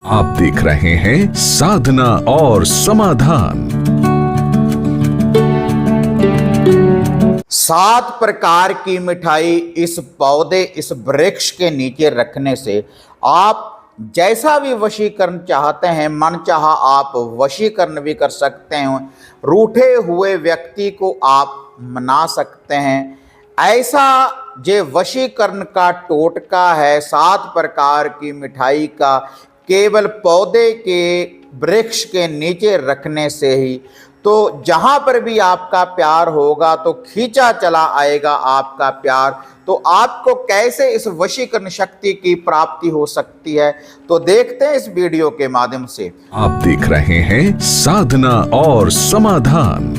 आप देख रहे हैं साधना और समाधान। 7 प्रकार की मिठाई इस पौधे, इस वृक्ष के नीचे रखने से आप जैसा भी वशीकरण चाहते हैं, मन चाहा आप वशीकरण भी कर सकते हैं। रूठे हुए व्यक्ति को आप मना सकते हैं। ऐसा जो वशीकरण का टोटका है 7 प्रकार की मिठाई का, केवल पौधे के वृक्ष के नीचे रखने से ही, तो जहां पर भी आपका प्यार होगा तो खींचा चला आएगा आपका प्यार। तो आपको कैसे इस वशीकरण शक्ति की प्राप्ति हो सकती है, तो देखते हैं इस वीडियो के माध्यम से। आप देख रहे हैं साधना और समाधान।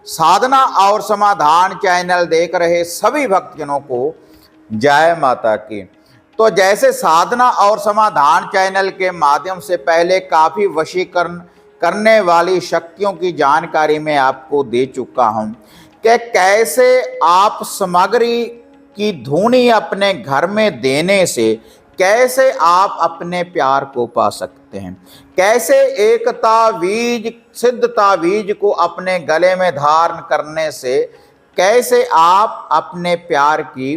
साधना और समाधान चैनल देख रहे सभी भक्तजनों को जय माता की। तो जैसे साधना और समाधान चैनल के माध्यम से पहले काफ़ी वशीकरण करने वाली शक्तियों की जानकारी मैं आपको दे चुका हूं कि कैसे आप सामग्री की धुनी अपने घर में देने से कैसे आप अपने प्यार को पा सकते हैं, कैसे एक तावीज, सिद्ध तावीज को अपने गले में धारण करने से कैसे आप अपने प्यार की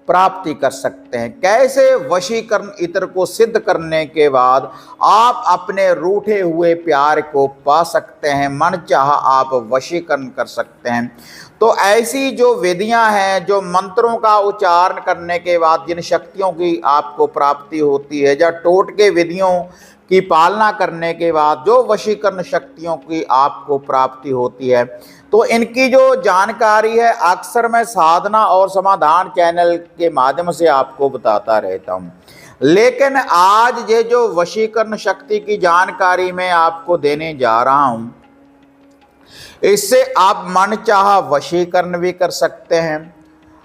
प्राप्ति कर सकते हैं, कैसे वशीकरण इत्र को सिद्ध करने के बाद आप अपने रूठे हुए प्यार को पा सकते हैं, मन चाहा आप वशीकरण कर सकते हैं। तो ऐसी जो विधियां हैं, जो मंत्रों का उच्चारण करने के बाद जिन शक्तियों की आपको प्राप्ति होती है, या टोटके विधियों की पालना करने के बाद जो वशीकरण शक्तियों की आपको प्राप्ति होती है, तो इनकी जो जानकारी है अक्सर मैं साधना और समाधान चैनल के माध्यम से आपको बताता रहता हूं। लेकिन आज ये जो वशीकरण शक्ति की जानकारी मैं आपको देने जा रहा हूं, इससे आप मन चाहा वशीकरण भी कर सकते हैं।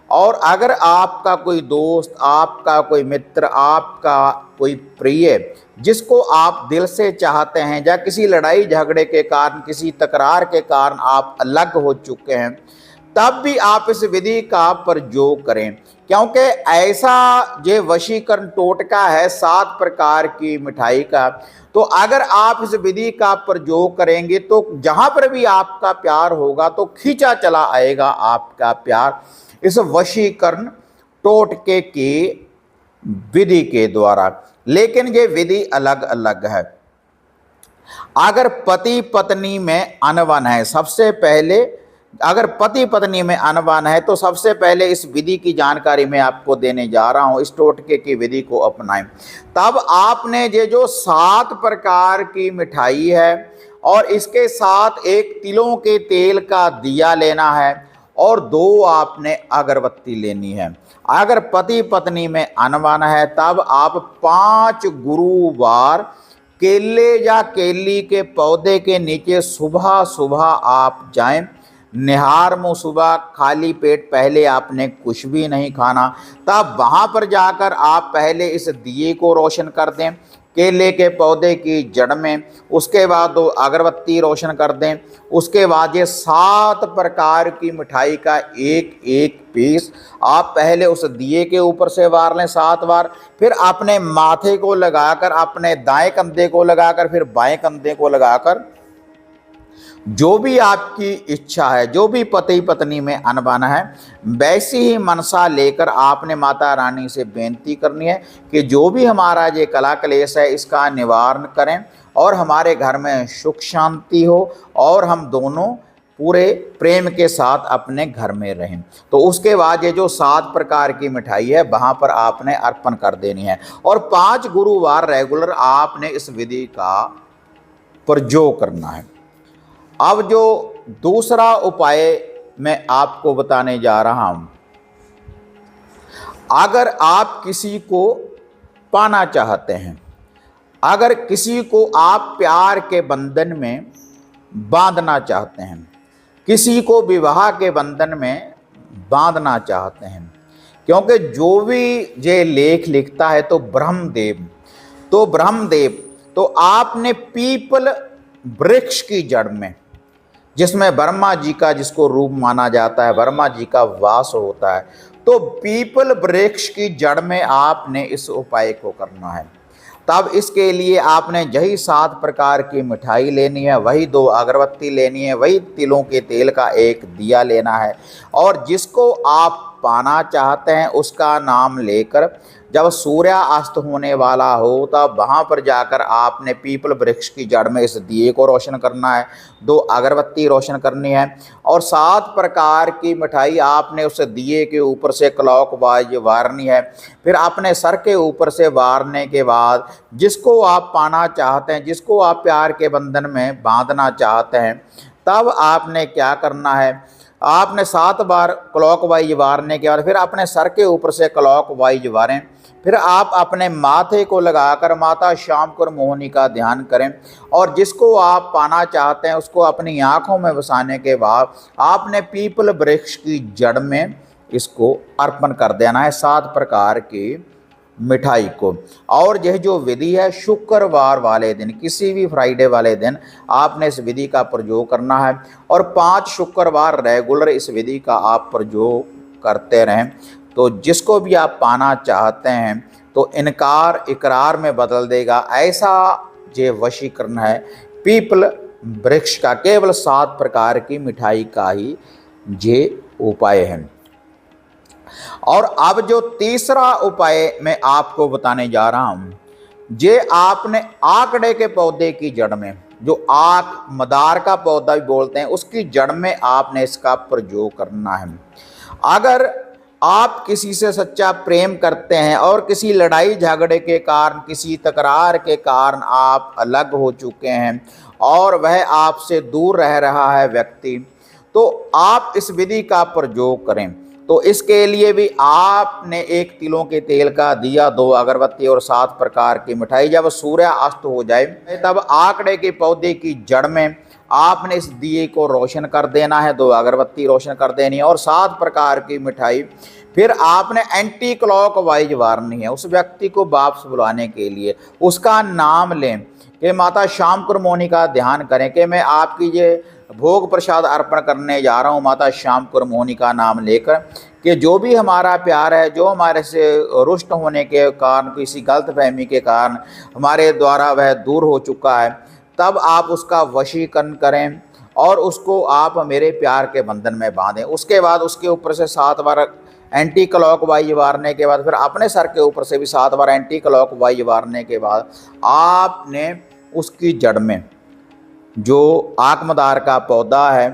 और अगर आपका कोई दोस्त, आपका कोई मित्र, आपका कोई प्रिय जिसको आप दिल से चाहते हैं, या किसी लड़ाई झगड़े के कारण, किसी तकरार के कारण आप अलग हो चुके हैं, तब भी आप इस विधि का प्रयोग करें, क्योंकि ऐसा जो वशीकरण टोटका है 7 प्रकार की मिठाई का, तो अगर आप इस विधि का प्रयोग करेंगे तो जहां पर भी आपका प्यार होगा तो खींचा चला आएगा आपका प्यार इस वशीकरण टोटके की विधि के द्वारा। लेकिन ये विधि अलग अलग है। अगर पति पत्नी में अनबन है, सबसे पहले अगर पति पत्नी में अनबन है तो सबसे पहले इस विधि की जानकारी मैं आपको देने जा रहा हूं। इस टोटके की विधि को अपनाएं। तब आपने ये जो 7 प्रकार की मिठाई है और इसके साथ एक तिलों के तेल का दिया लेना है और 2 आपने अगरबत्ती लेनी है। अगर पति पत्नी में अनबन है तब आप 5 गुरुवार केले या केली के पौधे के नीचे सुबह सुबह आप जाएं। निहार मुँह सुबह खाली पेट, पहले आपने कुछ भी नहीं खाना। तब वहाँ पर जाकर आप पहले इस दिए को रोशन कर दें केले के पौधे की जड़ में, उसके बाद 2 अगरबत्ती रोशन कर दें। उसके बाद ये 7 प्रकार की मिठाई का एक एक पीस आप पहले उस दिए के ऊपर से वार लें 7 बार, फिर अपने माथे को लगाकर, अपने दाएं कंधे को लगाकर, फिर बाएं कंधे को लगाकर, जो भी आपकी इच्छा है, जो भी पति पत्नी में अनबन है, वैसी ही मनसा लेकर आपने माता रानी से बेनती करनी है कि जो भी हमारा ये कला क्लेश है इसका निवारण करें और हमारे घर में सुख शांति हो और हम दोनों पूरे प्रेम के साथ अपने घर में रहें। तो उसके बाद ये जो 7 प्रकार की मिठाई है वहाँ पर आपने अर्पण कर देनी है और 5 गुरुवार रेगुलर आपने इस विधि का प्रयोग करना है। अब जो दूसरा उपाय मैं आपको बताने जा रहा हूं, अगर आप किसी को पाना चाहते हैं, अगर किसी को आप प्यार के बंधन में बांधना चाहते हैं, किसी को विवाह के बंधन में बांधना चाहते हैं, क्योंकि जो भी ये लेख लिखता है तो ब्रह्मदेव तो आपने पीपल वृक्ष की जड़ में, जिसमें ब्रह्मा जी का, जिसको रूप माना जाता है, ब्रह्मा जी का वास होता है, तो पीपल वृक्ष की जड़ में आपने इस उपाय को करना है। तब इसके लिए आपने यही 7 प्रकार की मिठाई लेनी है, वही 2 अगरबत्ती लेनी है, वही तिलों के तेल का एक दिया लेना है, और जिसको आप पाना चाहते हैं उसका नाम लेकर जब सूर्यास्त होने वाला हो तब वहाँ पर जाकर आपने पीपल वृक्ष की जड़ में इस दिए को रोशन करना है, 2 अगरबत्ती रोशन करनी है, और 7 प्रकार की मिठाई आपने उस दिए के ऊपर से क्लॉकवाइज वारनी है। फिर अपने सर के ऊपर से वारने के बाद जिसको आप पाना चाहते हैं, जिसको आप प्यार के बंधन में बांधना चाहते हैं, तब आपने क्या करना है, आपने 7 बार क्लॉकवाइज वारने के बाद फिर अपने सर के ऊपर से क्लॉकवाइज वारें। फिर आप अपने माथे को लगाकर माता श्यामकुर मोहिनी का ध्यान करें, और जिसको आप पाना चाहते हैं उसको अपनी आँखों में बसाने के बाद आपने पीपल वृक्ष की जड़ में इसको अर्पण कर देना है 7 प्रकार की मिठाई को। और यह जो विधि है शुक्रवार वाले दिन, किसी भी फ्राइडे वाले दिन आपने इस विधि का प्रयोग करना है, और 5 शुक्रवार रेगुलर इस विधि का आप प्रयोग करते रहें। तो जिसको भी आप पाना चाहते हैं तो इनकार इकरार में बदल देगा, ऐसा ये वशीकरण है पीपल वृक्ष का। केवल 7 प्रकार की मिठाई का ही ये उपाय है। और अब जो तीसरा उपाय मैं आपको बताने जा रहा हूँ, ये आपने आकड़े के पौधे की जड़ में, जो आक मदार का पौधा भी बोलते हैं, उसकी जड़ में आपने इसका प्रयोग करना है। अगर आप किसी से सच्चा प्रेम करते हैं और किसी लड़ाई झगड़े के कारण, किसी तकरार के कारण आप अलग हो चुके हैं और वह आपसे दूर रह रहा है व्यक्ति, तो आप इस विधि का प्रयोग करें। तो इसके लिए भी आपने 1 तिलों के तेल का दिया, 2 अगरबत्ती और 7 प्रकार की मिठाई, जब सूर्यास्त हो जाए तब आकड़े के पौधे की जड़ में आपने इस दिए को रोशन कर देना है, 2 अगरबत्ती रोशन कर देनी है और 7 प्रकार की मिठाई। फिर आपने एंटी क्लॉकवाइज वारनी है उस व्यक्ति को वापस बुलाने के लिए। उसका नाम लें कि माता श्यामकुर मोहिनी का ध्यान करें कि मैं आपकी ये भोग प्रसाद अर्पण करने जा रहा हूँ माता श्यामकुर मोहिनी का नाम लेकर, कि जो भी हमारा प्यार है, जो हमारे से रुष्ट होने के कारण, किसी गलतफहमी के कारण हमारे द्वारा वह दूर हो चुका है, तब आप उसका वशीकरण करें और उसको आप मेरे प्यार के बंधन में बांधें। उसके बाद उसके ऊपर से 7 बार एंटी क्लॉकवाइज वारने के बाद फिर अपने सर के ऊपर से भी 7 बार एंटी क्लॉकवाइज वारने के बाद आपने उसकी जड़ में जो आकमदार का पौधा है,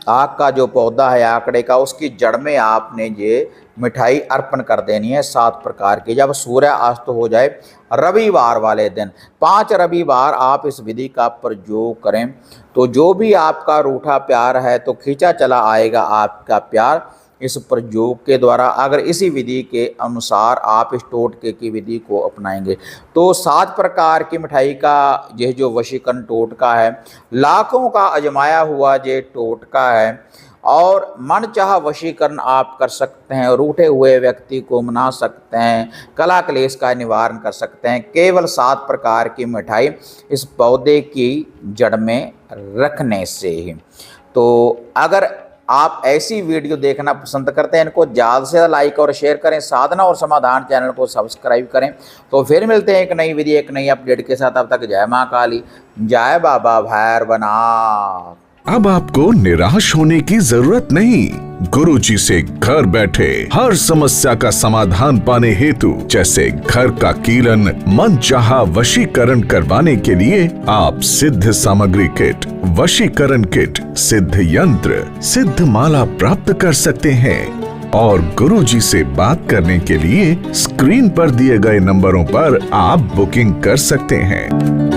आक का जो पौधा है आकड़े का, उसकी जड़ में आपने ये मिठाई अर्पण कर देनी है 7 प्रकार की। जब सूर्यास्त हो जाए रविवार वाले दिन, 5 रविवार आप इस विधि का प्रयोग करें, तो जो भी आपका रूठा प्यार है तो खींचा चला आएगा आपका प्यार इस प्रयोग के द्वारा। अगर इसी विधि के अनुसार आप इस टोटके की विधि को अपनाएंगे तो 7 प्रकार की मिठाई का यह जो वशीकरण टोटका है, लाखों का आजमाया हुआ ये टोटका है, और मन चाह वशीकरण आप कर सकते हैं, रूठे हुए व्यक्ति को मना सकते हैं, कला क्लेश का निवारण कर सकते हैं, केवल 7 प्रकार की मिठाई इस पौधे की जड़ में रखने से ही। तो अगर आप ऐसी वीडियो देखना पसंद करते हैं, इनको ज़्यादा से ज़्यादा लाइक और शेयर करें, साधना और समाधान चैनल को सब्सक्राइब करें। तो फिर मिलते हैं एक नई वीडियो, एक नई अपडेट के साथ। अब तक जय माँ काली, जय बाबा भैरवनाथ। अब आपको निराश होने की जरूरत नहीं। गुरुजी से घर बैठे हर समस्या का समाधान पाने हेतु, जैसे घर का कीलन, मनचाहा वशीकरण करवाने के लिए आप सिद्ध सामग्री किट, वशीकरण किट, सिद्ध यंत्र, सिद्ध माला प्राप्त कर सकते हैं। और गुरुजी से बात करने के लिए स्क्रीन पर दिए गए नंबरों पर आप बुकिंग कर सकते हैं।